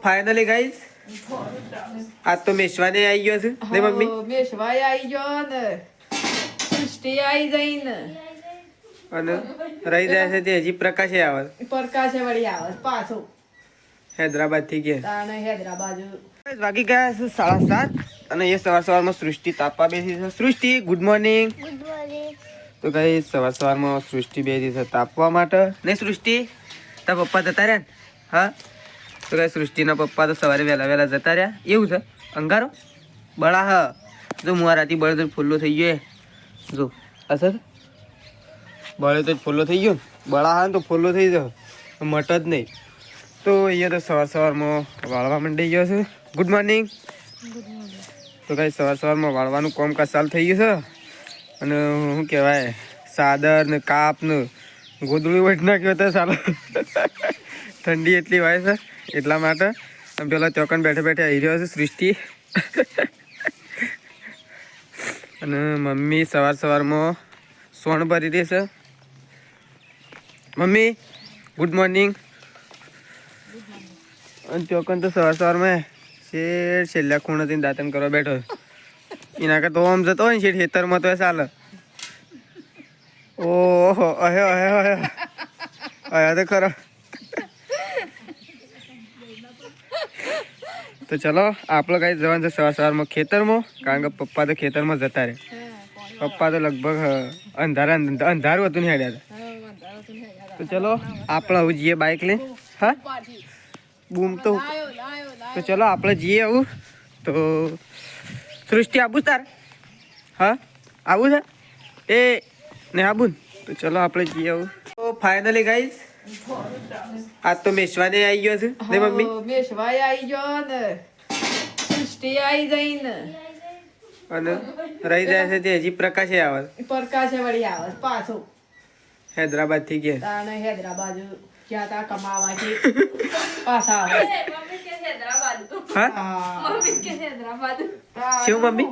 Finally guys આજ તો મેશવાને આવી ગયો છે ને મમ્મી મેશવાય આવી ગયો ને સૃષ્ટિ આવી જઈ ને અને રહી જાય છે તે હજી પ્રકાશે આવે પ્રકાશે વળી આવે પાછો હૈદરાબાદ થી ગયા તાણે હૈદરાબાદ વાગી ગયા છે 7:30 અને એ સવારમાં સૃષ્ટિ તાપવા બેસી છે. સૃષ્ટિ ગુડ મોર્નિંગ. તો ગાઈસ સવારમાં સૃષ્ટિ બેસી છે તાપવા માટે નહીં સૃષ્ટિ તારા પપ્પા જતા રહ્યા ને હા તો ગાઈસ સૃષ્ટિના પપ્પા તો સવારે વહેલા જતા રહ્યા એવું છે અંગારો બળા હ જો મુઆરાથી બળે તો ફૂલ્લો થઈ ગયો જો અસર બળે તો ફૂલ્લો થઈ ગયો બળા હા તો ફૂલ્લો થઈ જાય મટ જ નહીં તો અહીંયા તો સવારમાં વાળવા માંડી ગયો છે. Good morning. તો ગાઈસ સવારમાં વાળવાનું કામકાજ ચાલુ થઈ ગયું છે અને શું કહેવાય સાદર ને કાપ ને ગોદડું વટ નાખ્યો તો ચાલો ઠંડી એટલી હોય છે એટલા માટે પેલા ચોકન બેઠે આવી રહ્યો છે સૃષ્ટિ અને મમ્મી સવારમાં સોણ ભરી રહી છે. Mummy good morning. અને ચોકન તો સવારમાં છેલ્લા ખૂણાથી દાંતન કરવા બેઠો એના કરતા તો આમ જતો હોય ને શેઠ ખેતરમાં તો ચાલે. ઓહો અહે તો ખરો. તો ચલો આપણે કઈ જવાનું છે સવારમાં ખેતરમાં કારણ કે પપ્પા તો ખેતરમાં જતા રહે. પપ્પા તો લગભગ અંધારું હતું ને હેડ્યા હતા. તો ચલો આપણે આવું જઈએ બાઇક લઈને હા બૂમ તો ચલો આપણે જઈએ આવું તો સૃષ્ટિ આવું તાર હા આવું છે એ ને આવું તો ચલો આપણે જઈએ આવું. તો ફાઇનલી ગાઈસ આજ તો મેશવાને આવી ગયો છે ને મમ્મી મેશવાય આવી ગયો ને સૃષ્ટિ આવી જઈ ને અને રહી જાય છે તે હજી પ્રકાશે આવે પ્રકાશે વળી આવે પાછો હૈદરાબાદ થી ગયા તાણે હૈદરાબાદ ક્યાં તા કમાવા છે પાછા આવે શું મમ્મી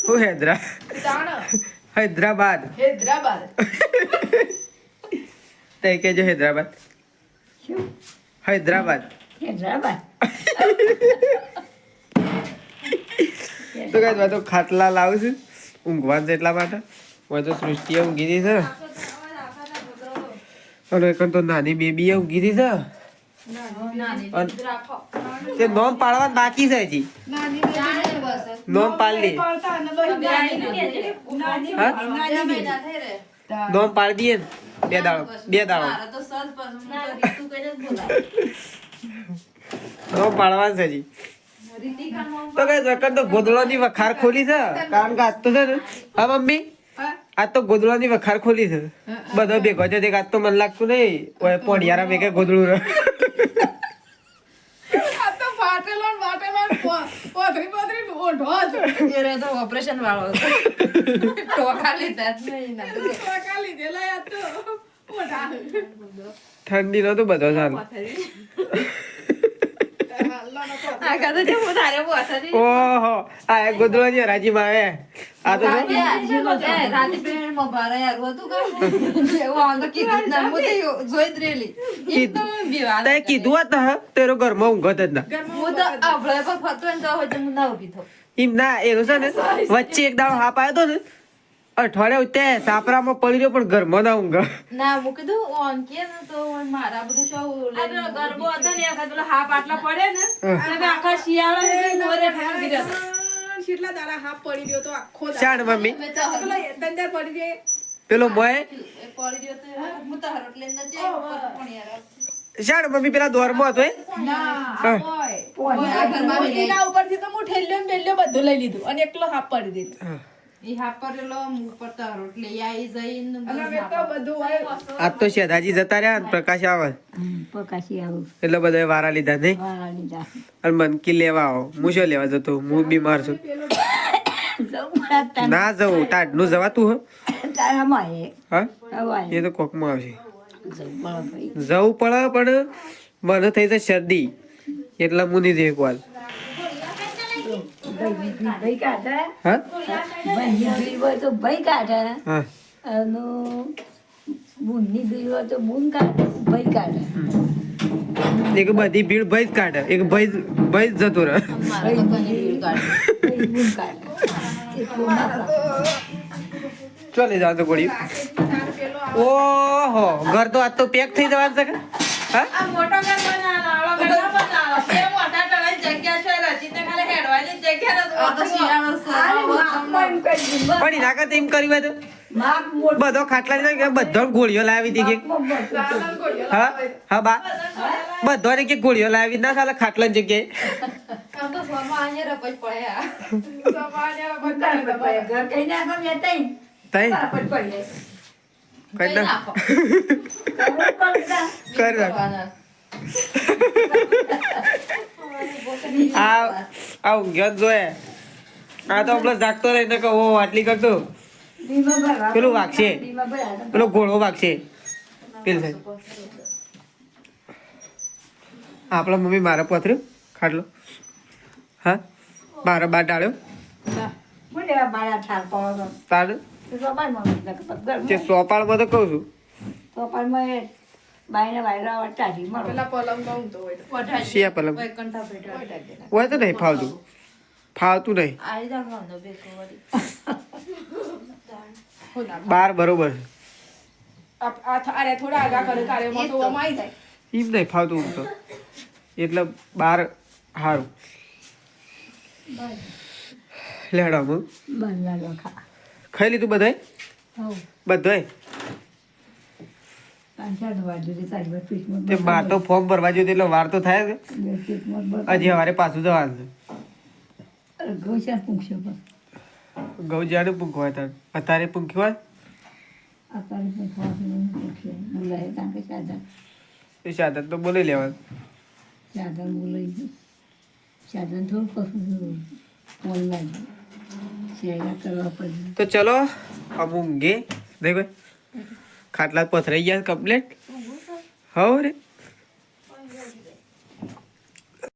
હું હૈદરાબાદ તે કેજો હૈદરાબાદ તો કઈ તો ખાટલા લાવું છું ઊંઘવા છે એટલા માટે હોય તો સૃષ્ટિએ ઊંઘી દી છે અને એક તો નાની બેબી ઊંઘી દી છે તે નોમ પાડવાનું બાકી છે હજી નોમ પાડી નોમ પાડી દઈએ બે દાડો નોમ પાડવાનું છે હજી. તો કઈ રકમ તો ગોદડાની વખાર ખોલી છે કારણ કે આજ તો છે ને હા મમ્મી આજ તો ગોદડાની વખાર ખોલી છે બધો ભેગો છે આજ તો મને લાગતું નહીં પોડિયારા ભેગે ગોદડું રહે ઓપરેશન વાળો ઠંડી નો તો બધો ચાલુ ઓહો આ ગોદડાની હરાજીમાં આવે આ તો કીધું હતા તેરો ઘરમાં ઊંઘત જ ના એમ ના એનું છે ને વચ્ચે એક દાડો હાપ આવ્યો હતો ને અઠવાડિયા ઉતે સાપરામાં પડી રહ્યો પણ ઘરમાં ના ઊંઘ ના મૂકી દઉં ઓન કે ને તો મારા બધું શું ગરબો હતો ને આખા પેલા હાપ આટલા પડે ને એટલે આખા શિયાળો મોરે ઠાકી રહ્યો કેટલા દાડા હાપ પડી રહ્યો તો આખો શાણ મમ્મી પેલા તંદર પડી ગયે પેલો મોય પડી રહ્યો તો હું તો હરટ લઈને જાય પણ યાર શાણ મમ્મી પેલા દોરમાં હતો ના ઓય ઘરમાં ઉપરથી તો હું ઠેલ્યો બેલ્યો બધું લઈ લીધું અને એકલો હાપ પડી દીધો ઈ હાપ પરેલો ઉપર તો હરટ લઈ આવી જઈને બધું આજ તો શેધાજી જતા રહ્યા પ્રકાશ આવે એટલે બધા વારા લીધા નહીં અને મનકી લેવા આવો હું શું લેવા જતો હું બીમાર છું ના જવું ટાઢ નું જવાતું હા એ તો કોકમાં આવશે જવું પડે પણ મને થઈ જાય શરદી એટલે હું નહીં એક વાર ભાઈ કાઢે હા ભાઈ હોય તો ભાઈ કાઢે હા અને બૂનની દૂધ હોય તો બૂન કાઢે ભાઈ કાઢે એક બધી ભીડ ભાઈ જ કાઢે એક ભાઈ જ જતો રહે મારા તો કને ભીડ કાઢે. ભાઈ ગુણ કાઢે એ ચોમાસા ચાલે જાવ તો ગોળી ઓહો ઘર તો આજ તો પેક થઈ જવાનું છે કે હા આ મોટો ઘર બનાવવાનો, આવડો ઘર ના બનાવવાનો. બે મોટા ટળાની જગ્યા છે, રચીને ખાલી હેડવાની જ જગ્યા નથી. આ તો શિયાળો છે. આને માપમાં એમ કરી દીધું. પણ એના કરતા એમ કર્યું હોય તો માપ મોટું. બધો ખાટલા લીધો કે બધો ગોળીઓ લાવી હતી કે માપમાં મોટું. હા હા બા બધોને કે ગોળીઓ લાવી ના સાલા ખાટલાની જગ્યાએ આમ તો સોમાં અહીંયા રપજ પડે આ. સોમાં અહીંયા રપજ બરાબર પડે. પડે. ઘર કઈ નાખો ને તઈ તઈ બરાબર પડે. કઈ ના નાખો. ખબર પડતા. કર નાખ. કરવાના. આ ઊંઘ્યો જ જોયે આ તો આપણો જાગતો રહીને કે ઓ આટલી કરતો દીમાં ભરવા. પેલું વાગશે. દીમાં ભરાતા. પેલો ઘોડો વાગશે પેલું થાય આપણા મમ્મી મારા પથર્યો ખાટલો હા મારા બા ડાળ્યો હું લેવા મારા ઠાર પાડો તો. તાર તો સોપાનમાં મૂકી નાખો. ઘરમાં. તે સોપાળમાં તો કહું છું સોપાનમાં એ બાયને વાયરા વટાડી મારો. પેલા પલંગમાં ઊંઘતો હોય તો. વઢાઈ દે. શિયા પલંગ વૈકુંઠા ભેટા વઢાઈ દે. હોય તો નહીં ફાવતું ફાવતું નહીં આઈ રાખવાનો બેકો વળી. હું નાખું. બાર બરોબર અરે થોડા આગા કરે કાર્યમાં તો આમ આઈ જાય. એમ નહીં ફાવતું ઊંઘ તો એટલે બાર સારું લેડા હું બંધા લખા. ખાઈ લીધું બધાય હઉ. બધાય 5-7 વાગે તે તારી વાત પીઠમાં તે બાર તો ફોર્મ ભરવા જોઈએ એટલે વાર તો થાય જ કે બે પીઠમાં બસ. હજી સવારે પાછું જવાનું છે અરે ગૌશાળ પૂછશો પણ ઘઉં જ્યાં પૂંખવા હતા અત્યારે પૂંખ્યું હોય અત્યારે પણ ખવાતું પૂછે બોલાય કારણ કે સાધન એ સાધન તો બોલી લેવાનું સાધન બોલાઈ ગયું સાધન થોડું કશું ઓનલાઈન શેરા કરવા પડે. તો ચલો અમુક ઊંઘે દેખો ખાટલા પથરાઈ ગયા કમ્પ્લેટ હવ રે